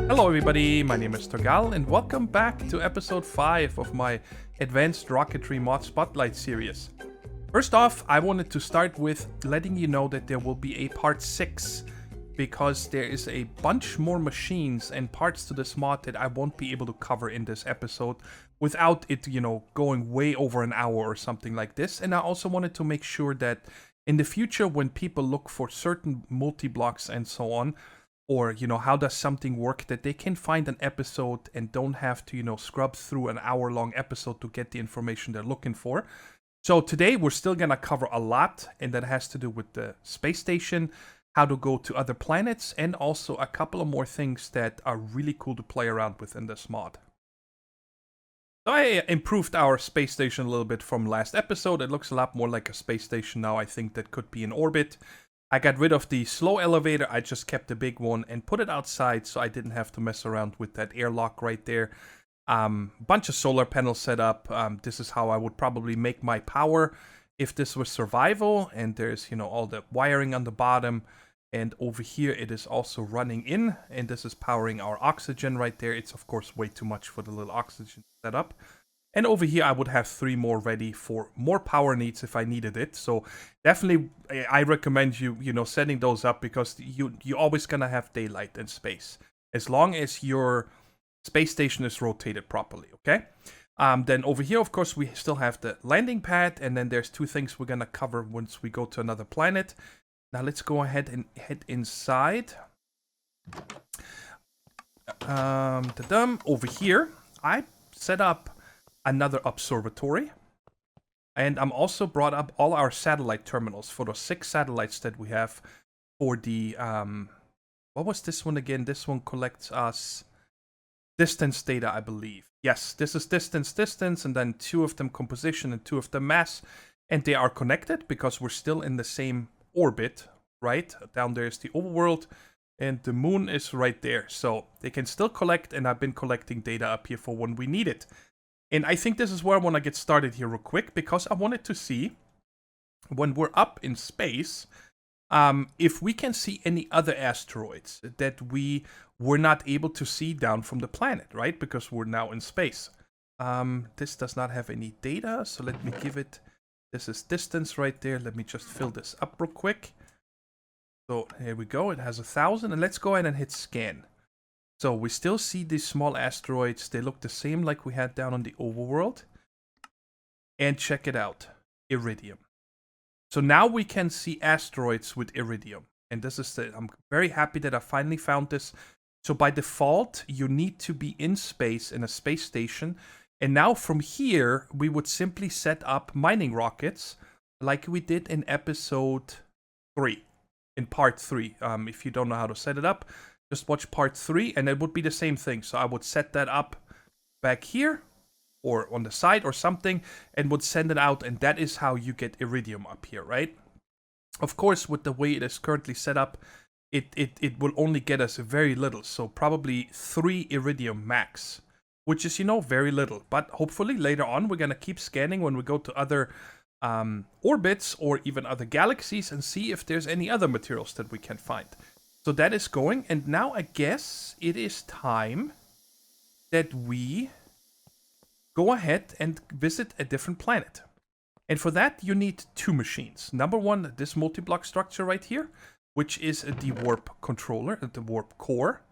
Hello everybody, my name is Thorgal and welcome back to episode 5 of my Advanced Rocketry Mod Spotlight series. First off, I wanted to start with letting you know that there will be a part 6 because there is a bunch more machines and parts to this mod that I won't be able to cover in this episode without it, going way over an hour or something like this. And I also wanted to make sure that in the future when people look for certain multi-blocks and so on, or, how does something work, that they can find an episode and don't have to, scrub through an hour-long episode to get the information they're looking for. So today we're still going to cover a lot, and that has to do with the space station, how to go to other planets, and also a couple of more things that are really cool to play around with in this mod. So I improved our space station a little bit from last episode. It looks a lot more like a space station now, I think, that could be in orbit. I got rid of the slow elevator, I just kept the big one and put it outside so I didn't have to mess around with that airlock right there. Bunch of solar panels set up. This is how I would probably make my power if this was survival. And there's, all the wiring on the bottom. And over here it is also running in. And this is powering our oxygen right there. It's of course way too much for the little oxygen setup. And over here, I would have 3 more ready for more power needs if I needed it. So definitely, I recommend you, setting those up because you're always going to have daylight in space. As long as your space station is rotated properly, okay? Then over here, of course, we still have the landing pad. And then there's 2 things we're going to cover once we go to another planet. Now let's go ahead and head inside. Over here, I set up another observatory, and I'm also brought up all our satellite terminals for those 6 satellites that we have for the what was this one again? This one collects us distance data, I believe. Yes, this is distance, and then 2 of them composition and 2 of them mass, and they are connected because we're still in the same orbit, right? Down there is the overworld, and the moon is right there, so they can still collect, and I've been collecting data up here for when we need it. And I think this is where I want to get started here real quick, because I wanted to see, when we're up in space, if we can see any other asteroids that we were not able to see down from the planet, right? Because we're now in space. This does not have any data, so let me give it, this is distance right there. Let me just fill this up real quick. So here we go, it has 1,000, and let's go ahead and hit scan. So we still see these small asteroids. They look the same like we had down on the overworld. And check it out, iridium. So now we can see asteroids with iridium. And this is I'm very happy that I finally found this. So by default, you need to be in space in a space station. And now from here, we would simply set up mining rockets like we did in episode 3, in part 3. If you don't know how to set it up, just watch part 3 and it would be the same thing. So I would set that up back here or on the side or something and would send it out. And that is how you get iridium up here, right? Of course, with the way it is currently set up, it will only get us very little. So probably 3 iridium max, which is, very little. But hopefully later on, we're going to keep scanning when we go to other orbits or even other galaxies and see if there's any other materials that we can find. So that is going, and now I guess it is time that we go ahead and visit a different planet. And for that, you need 2 machines. Number 1, this multi-block structure right here, which is the warp controller, the warp core.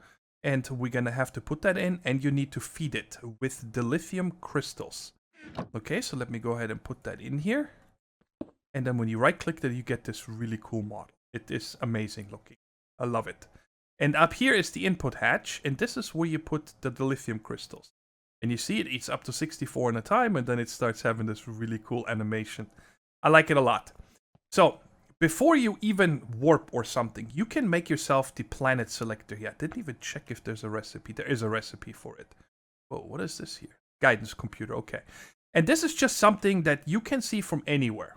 And we're going to have to put that in, and you need to feed it with the lithium crystals. Okay, so let me go ahead and put that in here. And then when you right-click that, you get this really cool model. It is amazing looking. I love it. And up here is the input hatch, and this is where you put the lithium crystals. And you see it eats up to 64 in a time, and then it starts having this really cool animation. I like it a lot. So, before you even warp or something, you can make yourself the planet selector here. I didn't even check if there's a recipe. There is a recipe for it. Oh, what is this here? Guidance computer, okay. And this is just something that you can see from anywhere.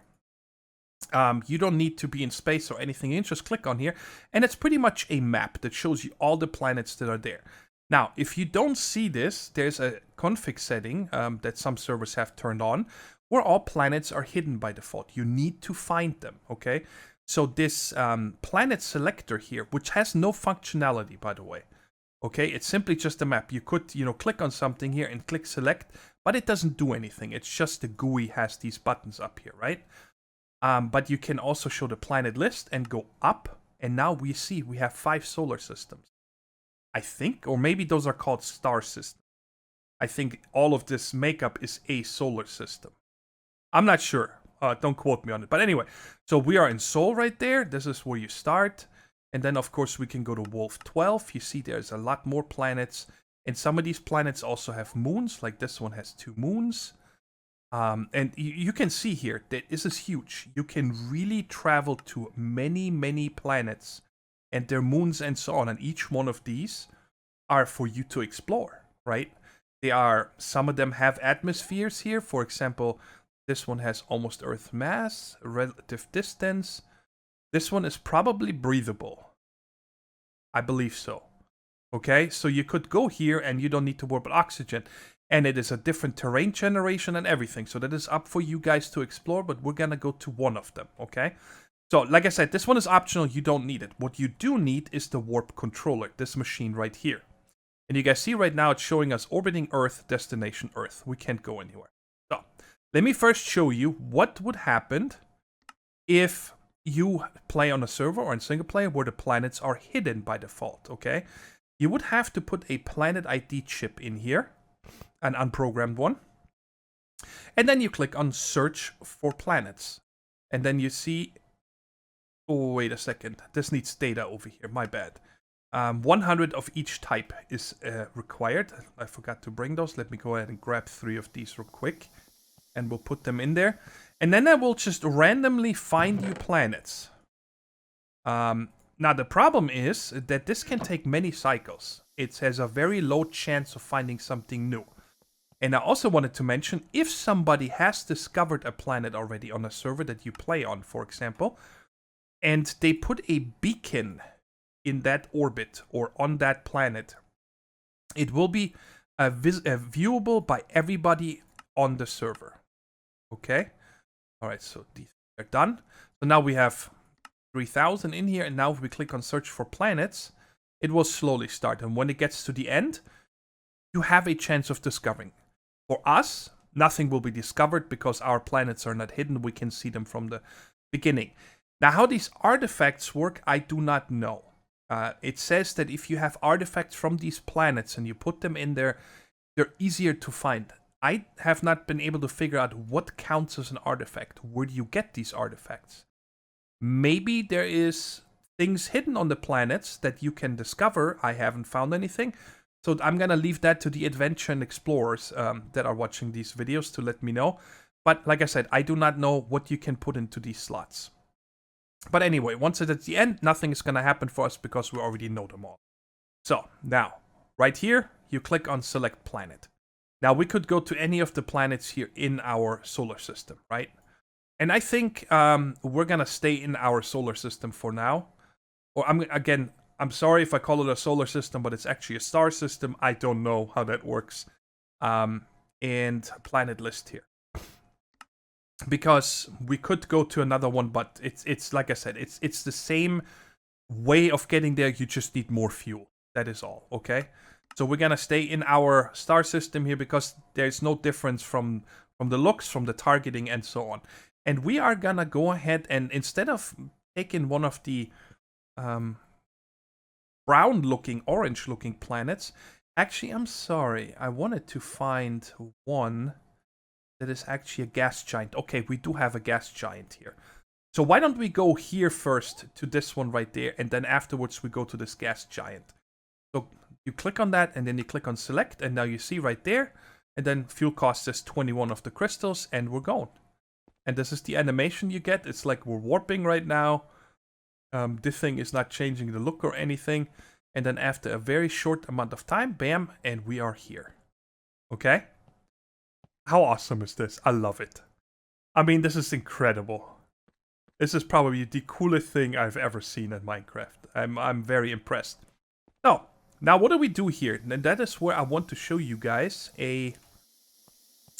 You don't need to be in space or anything. You just click on here, and it's pretty much a map that shows you all the planets that are there. Now, if you don't see this, there's a config setting that some servers have turned on, or all planets are hidden by default. You need to find them, okay? So this planet selector here, which has no functionality, by the way, okay? It's simply just a map. You could, click on something here and click select, but it doesn't do anything. It's just the GUI has these buttons up here, right? But you can also show the planet list and go up, and now we see we have 5 solar systems. I think, or maybe those are called star systems. I think all of this makeup is a solar system. I'm not sure. Don't quote me on it. But anyway, so we are in Sol right there. This is where you start. And then, of course, we can go to Wolf 12. You see there's a lot more planets. And some of these planets also have moons. Like this one has 2 moons. And you can see here that this is huge. You can really travel to many, many planets and their moons and so on. And each one of these are for you to explore, right? Some of them have atmospheres here. For example, this one has almost Earth mass, relative distance. This one is probably breathable. I believe so. Okay, so you could go here and you don't need to worry about oxygen. And it is a different terrain generation and everything. So that is up for you guys to explore, but we're gonna go to one of them, okay? So, like I said, this one is optional, you don't need it. What you do need is the warp controller, this machine right here. And you guys see right now it's showing us orbiting Earth, destination Earth. We can't go anywhere. So, let me first show you what would happen if you play on a server or in single player where the planets are hidden by default, okay? You would have to put a planet ID chip in here, an unprogrammed one. And then you click on search for planets. And then you see, oh, wait a second, this needs data over here, my bad. 100 of each type is required. I forgot to bring those. Let me go ahead and grab 3 of these real quick. And we'll put them in there. And then I will just randomly find you planets. Now the problem is that this can take many cycles. It has a very low chance of finding something new. And I also wanted to mention, if somebody has discovered a planet already on a server that you play on, for example, and they put a beacon in that orbit or on that planet, it will be viewable by everybody on the server. Okay? Alright, so these are done. So now we have 3000 in here, and now if we click on search for planets, it will slowly start. And when it gets to the end, you have a chance of discovering. For us, nothing will be discovered because our planets are not hidden. We can see them from the beginning. Now, how these artifacts work, I do not know. It says that if you have artifacts from these planets and you put them in there, they're easier to find. I have not been able to figure out what counts as an artifact. Where do you get these artifacts? Maybe there is things hidden on the planets that you can discover. I haven't found anything. So I'm going to leave that to the adventure and explorers that are watching these videos to let me know. But like I said, I do not know what you can put into these slots. But anyway, once it's at the end, nothing is going to happen for us because we already know them all. So now, right here, you click on select planet. Now we could go to any of the planets here in our solar system, right? And I think we're going to stay in our solar system for now. Or I'm sorry if I call it a solar system, but it's actually a star system. I don't know how that works. And planet list here. Because we could go to another one, but it's like I said, it's the same way of getting there. You just need more fuel. That is all, okay? So we're gonna stay in our star system here because there's no difference from the looks, from the targeting, and so on. And we are gonna go ahead and instead of taking one of the brown-looking, orange-looking planets, actually, I'm sorry, I wanted to find one that is actually a gas giant. Okay, we do have a gas giant here. So why don't we go here first to this one right there, and then afterwards we go to this gas giant. So you click on that, and then you click on select, and now you see right there, and then fuel cost is 21 of the crystals, and we're going. And this is the animation you get. It's like we're warping right now. This thing is not changing the look or anything. And then after a very short amount of time, bam, and we are here. Okay? How awesome is this? I love it. I mean, this is incredible. This is probably the coolest thing I've ever seen in Minecraft. I'm very impressed. So, now what do we do here? And that is where I want to show you guys a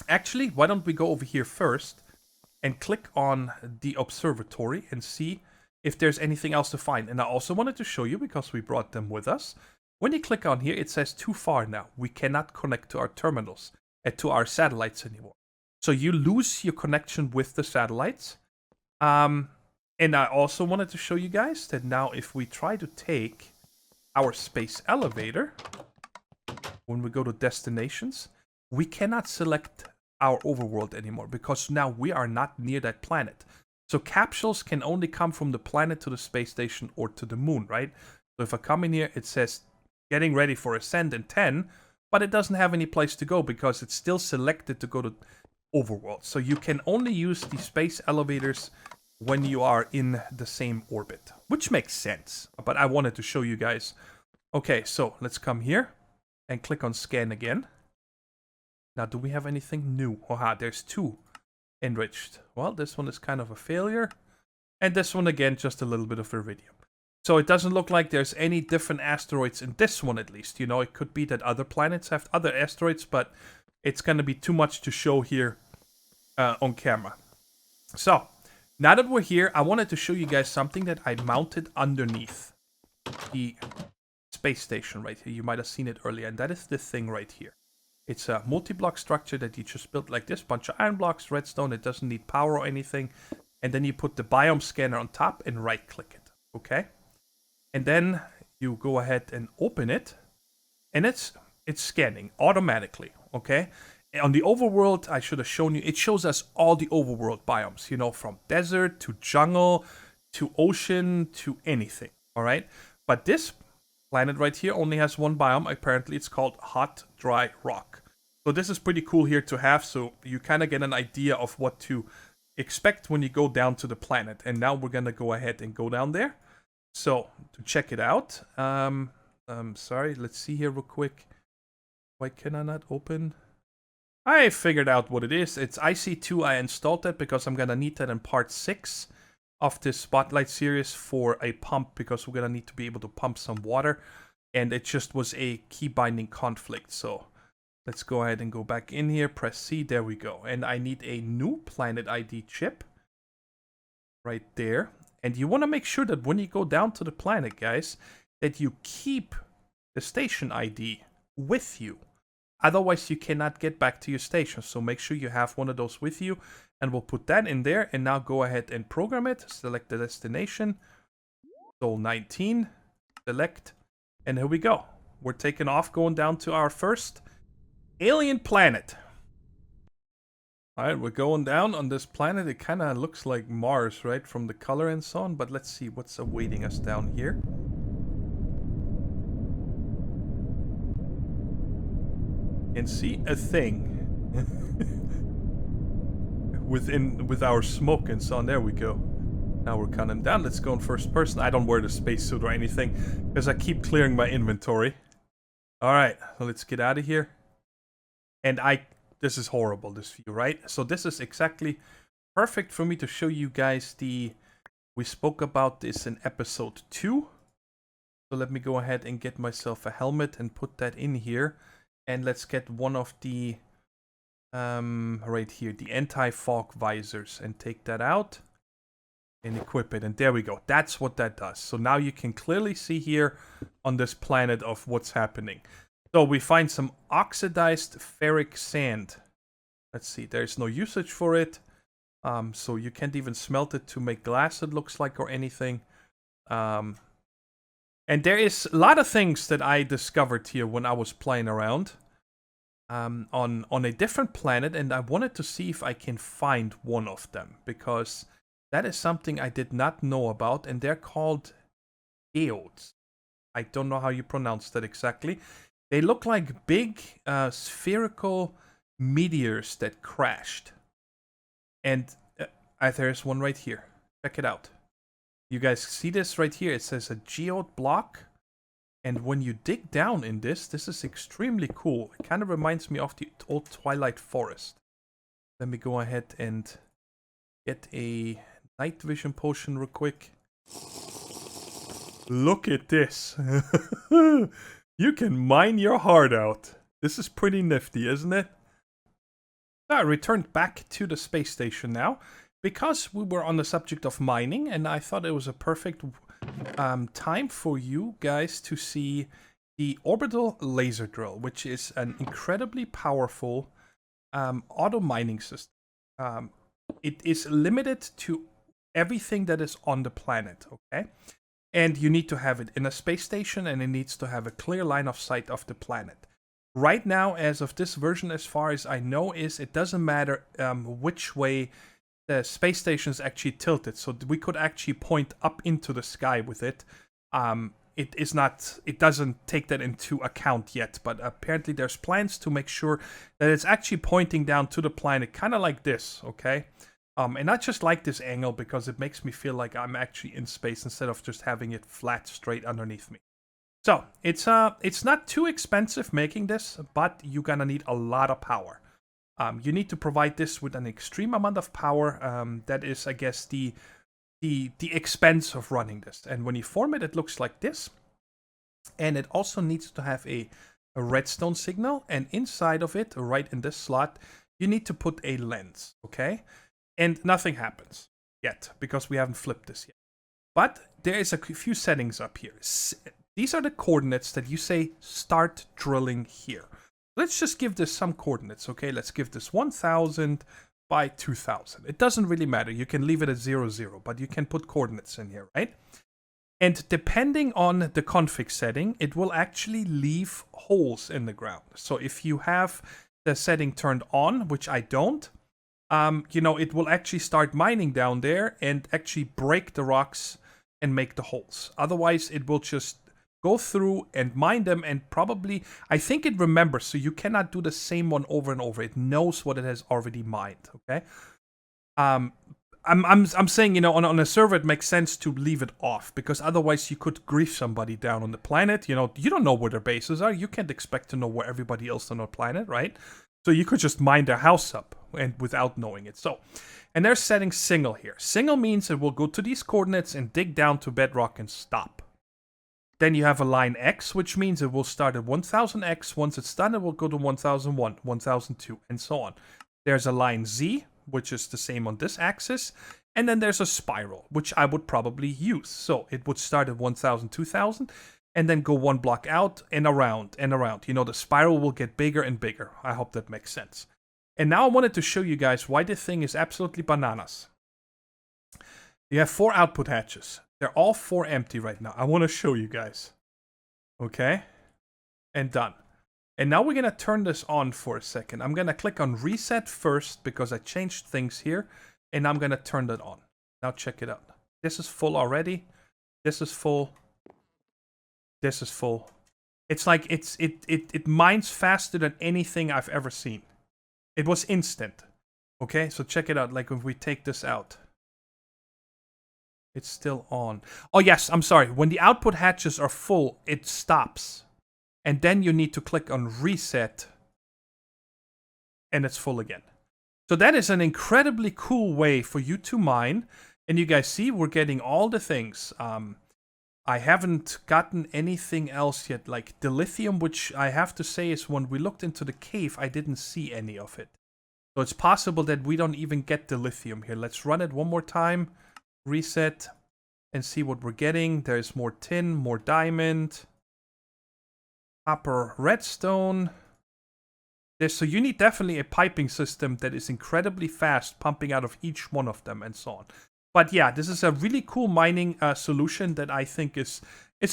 Actually, why don't we go over here first and click on the observatory and see if there's anything else to find. And I also wanted to show you, because we brought them with us, when you click on here, it says too far now. We cannot connect to our terminals and to our satellites anymore. So you lose your connection with the satellites. And I also wanted to show you guys that now if we try to take our space elevator, when we go to destinations, we cannot select our overworld anymore because now we are not near that planet. So capsules can only come from the planet to the space station or to the moon, right? So if I come in here, it says getting ready for ascent in 10, but it doesn't have any place to go because it's still selected to go to overworld. So you can only use the space elevators when you are in the same orbit, which makes sense. But I wanted to show you guys. Okay, so let's come here and click on scan again. Now, do we have anything new? Haha, there's 2 enriched. Well, this one is kind of a failure. And this one, again, just a little bit of iridium. So it doesn't look like there's any different asteroids in this one, at least. You know, it could be that other planets have other asteroids, but it's going to be too much to show here on camera. So, now that we're here, I wanted to show you guys something that I mounted underneath the space station right here. You might have seen it earlier, and that is this thing right here. It's a multi-block structure that you just built like this. Bunch of iron blocks, redstone. It doesn't need power or anything. And then you put the biome scanner on top and right-click it. Okay? And then you go ahead and open it. And it's scanning automatically. Okay? On the overworld, I should have shown you. It shows us all the overworld biomes. You know, from desert to jungle to ocean to anything. All right? But this planet right here only has one biome. Apparently, it's called hot, dry rock. So this is pretty cool here to have. So you kind of get an idea of what to expect when you go down to the planet. And now we're going to go ahead and go down there. So to check it out. Sorry, let's see here real quick. Why can I not open? I figured out what it is. It's IC2. I installed that because I'm going to need that in part 6 of this Spotlight series for a pump, because we're going to need to be able to pump some water. And it just was a key binding conflict. So let's go ahead and go back in here. Press C. There we go. And I need a new planet ID chip right there. And you want to make sure that when you go down to the planet, guys, that you keep the station ID with you. Otherwise, you cannot get back to your station. So make sure you have one of those with you. And we'll put that in there. And now go ahead and program it. Select the destination. Sol 19. Select. And here we go. We're taking off, going down to our first alien planet. Alright, we're going down on this planet. It kind of looks like Mars, right? From the color and so on. But let's see what's awaiting us down here. And see a thing. with our smoke and so on. There we go. Now we're counting down. Let's go in first person. I don't wear the spacesuit or anything because I keep clearing my inventory. Alright, so let's get out of here. And this is horrible, this view, right? So this is exactly perfect for me to show you guys we spoke about this in episode 2. So let me go ahead and get myself a helmet and put that in here. And let's get one of the, right here, the anti-fog visors, and take that out and equip it. And there we go. That's what that does. So now you can clearly see here on this planet of what's happening. So we find some oxidized ferric sand. Let's see, there's no usage for it. So you can't even smelt it to make glass, it looks like, or anything. And there is a lot of things that I discovered here when I was playing around on a different planet, and I wanted to see if I can find one of them, because that is something I did not know about, and they're called geodes. I don't know how you pronounce that exactly. They look like big spherical meteors that crashed. And there's one right here. Check it out. You guys see this right here? It says a geode block. And when you dig down in this is extremely cool. It kind of reminds me of the old Twilight Forest. Let me go ahead and get a night vision potion real quick. Look at this. You can mine your heart out. This is pretty nifty, isn't it? I returned back to the space station now because we were on the subject of mining, and I thought it was a perfect time for you guys to see the Orbital laser drill, which is an incredibly powerful auto mining system. It is limited to everything that is on the planet, okay? And you need to have it in a space station, and it needs to have a clear line of sight of the planet. Right now, as of this version, as far as I know, it doesn't matter which way the space station is actually tilted. So we could actually point up into the sky with it. It doesn't take that into account yet, but apparently there's plans to make sure that it's actually pointing down to the planet, kind of like this, okay? And I just like this angle because it makes me feel like I'm actually in space instead of just having it flat straight underneath me. So it's not too expensive making this, but you're gonna need a lot of power. You need to provide this with an extreme amount of power. That is, I guess, the expense of running this. And when you form it, it looks like this. And it also needs to have a redstone signal. And inside of it, right in this slot, you need to put a lens, okay? And nothing happens yet, because we haven't flipped this yet. But there is a few settings up here. These are the coordinates that you say, start drilling here. Let's just give this some coordinates, okay? Let's give this 1000 by 2000. It doesn't really matter. You can leave it at 0, 0, but you can put coordinates in here, right? And depending on the config setting, it will actually leave holes in the ground. So if you have the setting turned on, which I don't, it will actually start mining down there and actually break the rocks and make the holes. Otherwise, it will just go through and mine them, and probably, I think it remembers, so you cannot do the same one over and over. It knows what it has already mined, okay? I'm saying, on a server, it makes sense to leave it off, because otherwise you could grief somebody down on the planet. You don't know where their bases are. You can't expect to know where everybody else on the planet, right? So you could just mine their house up and without knowing it. So, and they're setting single here. Single means it will go to these coordinates and dig down to bedrock and stop. Then you have a line X, which means it will start at 1000X. Once it's done, it will go to 1001, 1002, and so on. There's a line Z, which is the same on this axis. And then there's a spiral, which I would probably use. So it would start at 1000, 2000, and then go one block out and around and around. The spiral will get bigger and bigger. I hope that makes sense. And now I wanted to show you guys why this thing is absolutely bananas. You have 4 output hatches. They're all 4 empty right now. I want to show you guys. Okay? And done. And now we're going to turn this on for a second. I'm going to click on reset first because I changed things here. And I'm going to turn that on. Now check it out. This is full already. This is full. This is full. It's like it mines faster than anything I've ever seen. It was instant. Okay? So check it out. Like if we take this out. It's still on. Oh, yes, I'm sorry. When the output hatches are full, it stops. And then you need to click on reset. And it's full again. So that is an incredibly cool way for you to mine. And you guys see, we're getting all the things. I haven't gotten anything else yet, like the lithium, which I have to say is when we looked into the cave, I didn't see any of it. So it's possible that we don't even get the lithium here. Let's run it one more time. Reset and see what we're getting. There's more tin, more diamond, copper, redstone. So you need definitely a piping system that is incredibly fast, pumping out of each one of them and so on. But yeah, this is a really cool mining solution that I think it's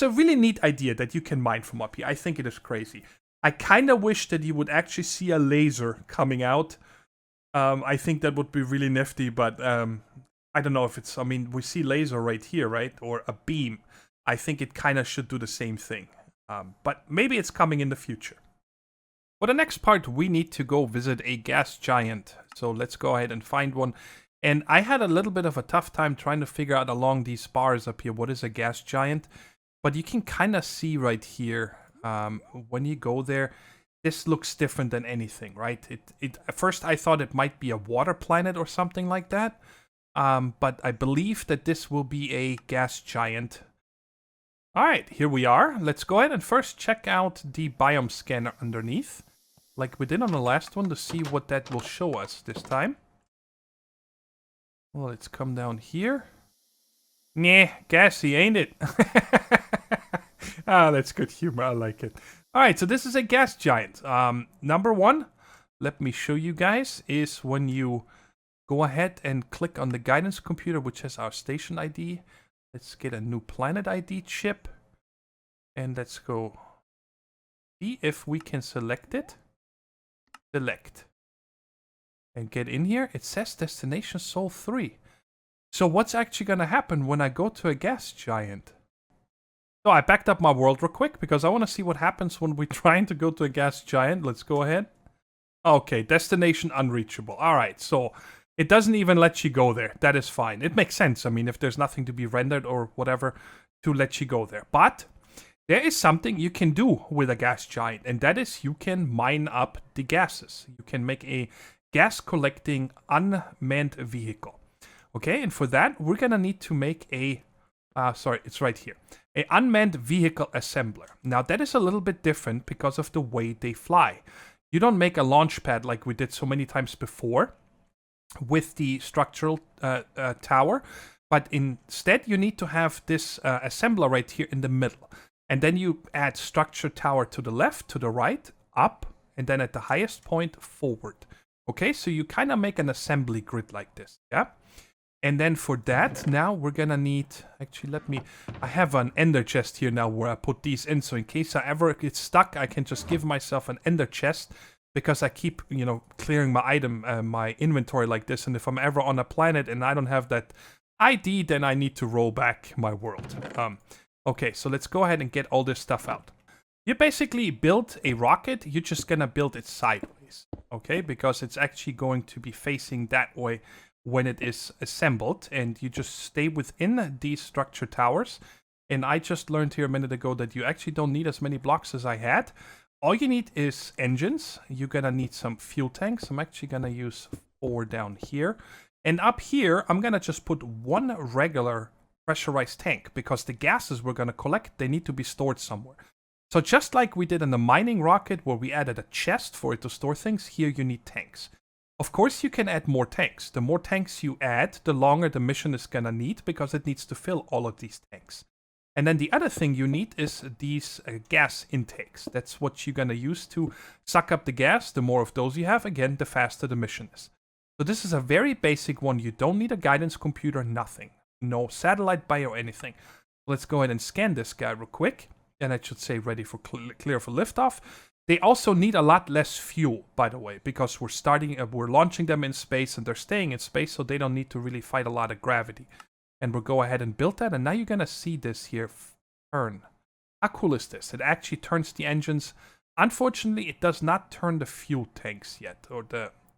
a really neat idea that you can mine from up here. I think it is crazy. I kind of wish that you would actually see a laser coming out. I think that would be really nifty, but I don't know if it's, we see laser right here, right? Or a beam. I think it kind of should do the same thing. But maybe it's coming in the future. For the next part, we need to go visit a gas giant. So let's go ahead and find one. And I had a little bit of a tough time trying to figure out along these bars up here what is a gas giant. But you can kind of see right here, when you go there, this looks different than anything, right? At first I thought it might be a water planet or something like that. But I believe that this will be a gas giant. Alright, here we are. Let's go ahead and first check out the biome scanner underneath. like we did on the last one, to see what that will show us this time. Well, let's come down here. Nah, gassy, ain't it? Ah, that's good humor. I like it. All right, so this is a gas giant. Number one, let me show you guys, is when you go ahead and click on the guidance computer, which has our station ID. Let's get a new planet ID chip. And let's go see if we can select it. Select. And get in here. It says destination Sol 3. So what's actually going to happen when I go to a gas giant? So I backed up my world real quick because I want to see what happens when we're trying to go to a gas giant. Let's go ahead. Okay, destination unreachable. All right, so it doesn't even let you go there. That is fine. It makes sense. I mean, if there's nothing to be rendered or whatever to let you go there. But there is something you can do with a gas giant, and that is you can mine up the gases. You can make a gas collecting unmanned vehicle. Okay, and for that, we're going to need to make a, sorry, it's right here. An unmanned vehicle assembler. Now, that is a little bit different because of the way they fly. You don't make a launch pad like we did so many times before with the structural tower, but instead you need to have this assembler right here in the middle. And then you add structure tower to the left, to the right, up, and then at the highest point, forward. Okay, so you kind of make an assembly grid like this, yeah? And then for that, now we're gonna need, actually I have an ender chest here now where I put these in, so in case I ever get stuck, I can just give myself an ender chest, because I keep, you know, clearing my my inventory like this, and if I'm ever on a planet and I don't have that ID, then I need to roll back my world. Okay, so let's go ahead and get all this stuff out. You basically build a rocket, you're just gonna build it sideways, okay, because it's actually going to be facing that way when it is assembled, and you just stay within these structure towers. And I just learned here a minute ago that you actually don't need as many blocks as I had. All you need is engines. You're gonna need some fuel tanks. I'm actually gonna use 4 down here. And up here, I'm gonna just put 1 regular pressurized tank, because the gases we're gonna collect, they need to be stored somewhere. So just like we did in the mining rocket where we added a chest for it to store things, here you need tanks. Of course, you can add more tanks. The more tanks you add, the longer the mission is gonna need, because it needs to fill all of these tanks. And then the other thing you need is these gas intakes. That's what you're gonna use to suck up the gas. The more of those you have, again, the faster the mission is. So this is a very basic one. You don't need a guidance computer, nothing. No satellite bio, anything. Let's go ahead and scan this guy real quick. And I should say ready for clear for liftoff. They also need a lot less fuel, by the way, because we're launching them in space and they're staying in space, so they don't need to really fight a lot of gravity. And we'll go ahead and build that, and now you're gonna see this here turn. How cool is this? It actually turns the engines. Unfortunately, it does not turn the fuel tanks yet, or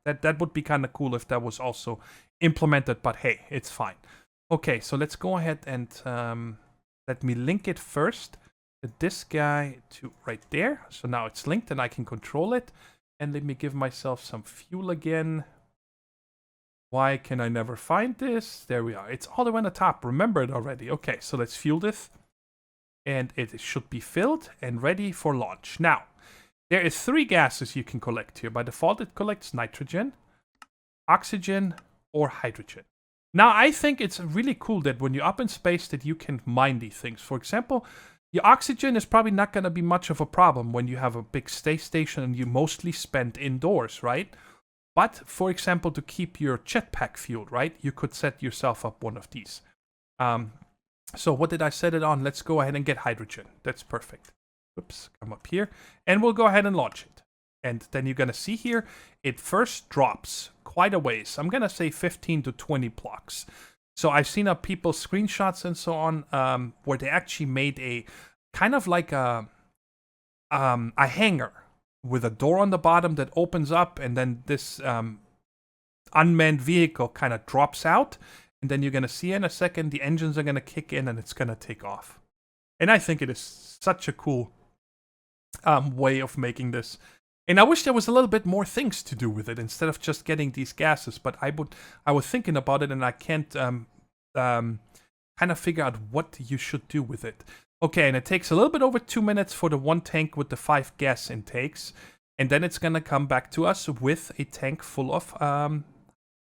that would be kind of cool if that was also implemented, but hey, it's fine. Okay, so let's go ahead and let me link it first. This guy to right there. So now it's linked and I can control it. And let me give myself some fuel again. Why can I never find this? There we are. It's all the way on the top. Remember it already. Okay, so let's fuel this. And it should be filled and ready for launch. Now, there is 3 gases you can collect here. By default, it collects nitrogen, oxygen, or hydrogen. Now, I think it's really cool that when you're up in space that you can mine these things. For example, your oxygen is probably not going to be much of a problem when you have a big space station and you mostly spend indoors, right? But, for example, to keep your jetpack fueled, right? You could set yourself up one of these. So what did I set it on? Let's go ahead and get hydrogen. That's perfect. Oops, come up here. And we'll go ahead and launch it. And then you're going to see here, it first drops quite a ways. I'm going to say 15 to 20 blocks. So I've seen people's screenshots and so on, where they actually made a kind of like a hangar with a door on the bottom that opens up, and then this unmanned vehicle kind of drops out, and then you're going to see in a second the engines are going to kick in and it's going to take off. And I think it is such a cool way of making this. And I wish there was a little bit more things to do with it instead of just getting these gases. But I was thinking about it, and I can't kind of figure out what you should do with it. Okay, and it takes a little bit over 2 minutes for the 1 tank with the 5 gas intakes. And then it's gonna come back to us with a tank full of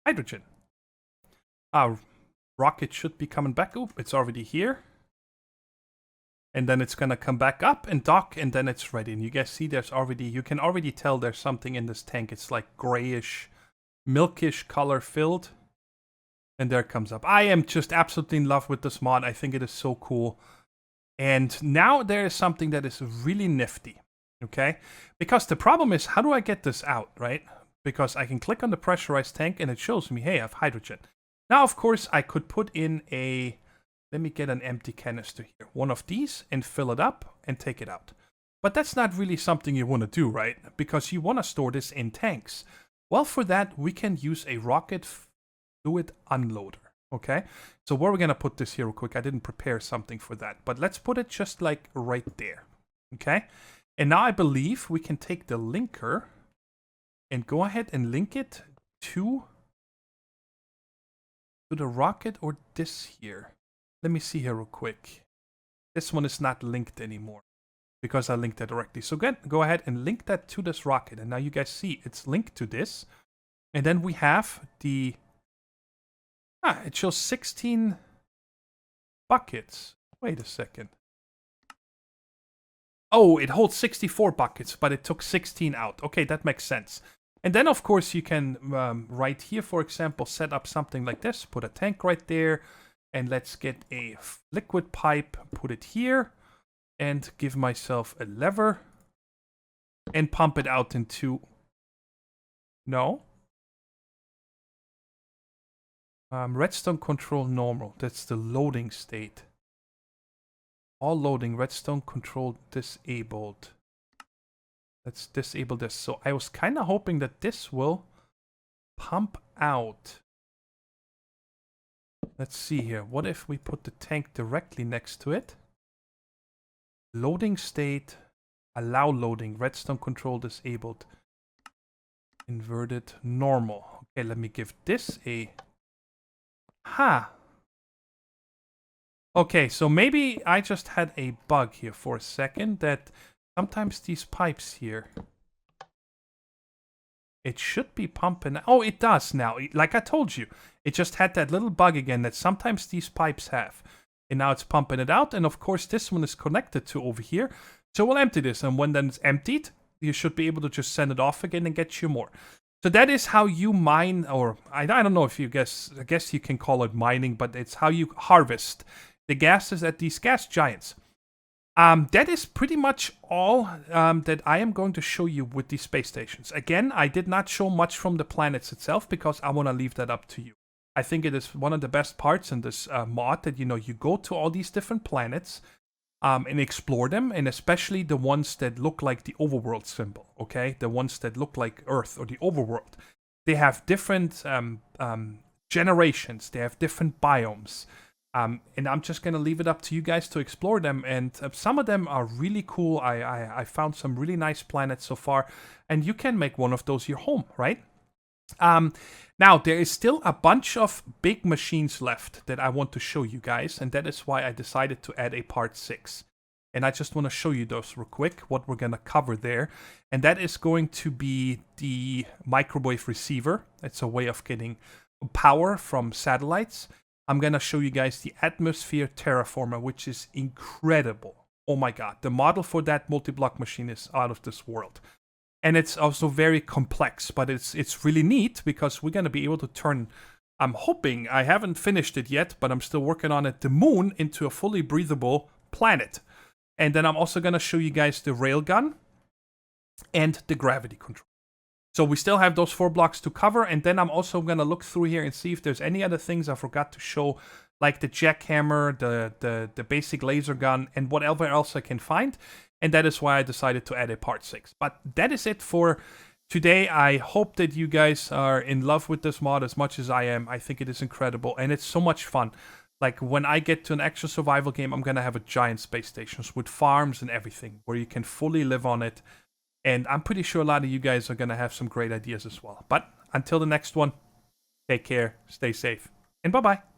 hydrogen. Our rocket should be coming back. Oh, it's already here. And then it's gonna come back up and dock, and then it's ready. And you guys see there's already, you can already tell there's something in this tank. It's like grayish, milkish color filled. And there it comes up. I am just absolutely in love with this mod. I think it is so cool. And now there is something that is really nifty. Okay, because the problem is, how do I get this out, right? Because I can click on the pressurized tank and it shows me, hey, I have hydrogen. Now, of course, I could put in a, let me get an empty canister here, one of these, and fill it up and take it out. But that's not really something you want to do, right? Because you want to store this in tanks. Well, for that, we can use a rocket fluid unloader, okay? So where are we going to put this here real quick? I didn't prepare something for that, but let's put it just like right there, okay? And now I believe we can take the linker and go ahead and link it to the rocket or this here. Let me see here real quick. This one is not linked anymore because I linked that directly. So go ahead and link that to this rocket. And now you guys see it's linked to this. And then we have the... it shows 16 buckets. Wait a second. Oh, it holds 64 buckets, but it took 16 out. Okay, that makes sense. And then, of course, you can, right here, for example, set up something like this. Put a tank right there. And let's get a liquid pipe, put it here. And give myself a lever. And pump it out into... No. Redstone control normal. That's the loading state. All loading, redstone control disabled. Let's disable this. So I was kind of hoping that this will pump out. Let's see here. What if we put the tank directly next to it? Loading state, allow loading, redstone control disabled. Inverted normal. Okay, let me give this a... Okay, so maybe I just had a bug here for a second that sometimes these pipes here, it should be pumping. Oh, it does now. Like I told you, it just had that little bug again that sometimes these pipes have. And now it's pumping it out. And of course, this one is connected to over here. So we'll empty this. And when then it's emptied, you should be able to just send it off again and get you more. So that is how you mine, or I don't know if you I guess you can call it mining, but it's how you harvest the gases at these gas giants. That is pretty much all that I am going to show you with these space stations. Again, I did not show much from the planets itself because I want to leave that up to you. I think it is one of the best parts in this mod that, you know, you go to all these different planets and explore them, and especially the ones that look like the overworld symbol, okay? The ones that look like Earth or the overworld. They have different generations. They have different biomes. And I'm just going to leave it up to you guys to explore them. And some of them are really cool. I found some really nice planets so far. And you can make one of those your home, right? Now, there is still a bunch of big machines left that I want to show you guys. And that is why I decided to add a part 6. And I just want to show you those real quick, what we're going to cover there. And that is going to be the microwave receiver. It's a way of getting power from satellites. I'm going to show you guys the atmosphere terraformer, which is incredible. Oh my god, the model for that multi-block machine is out of this world. And it's also very complex, but it's really neat because we're going to be able to turn, I'm hoping, I haven't finished it yet, but I'm still working on it, the moon into a fully breathable planet. And then I'm also going to show you guys the railgun and the gravity control. So we still have those 4 blocks to cover, and then I'm also going to look through here and see if there's any other things I forgot to show, like the jackhammer, the basic laser gun, and whatever else I can find. And that is why I decided to add a part 6. But that is it for today. I hope that you guys are in love with this mod as much as I am. I think it is incredible, and it's so much fun. Like, when I get to an actual survival game, I'm going to have a giant space station with farms and everything, where you can fully live on it. And I'm pretty sure a lot of you guys are going to have some great ideas as well. But until the next one, take care, stay safe, and bye-bye.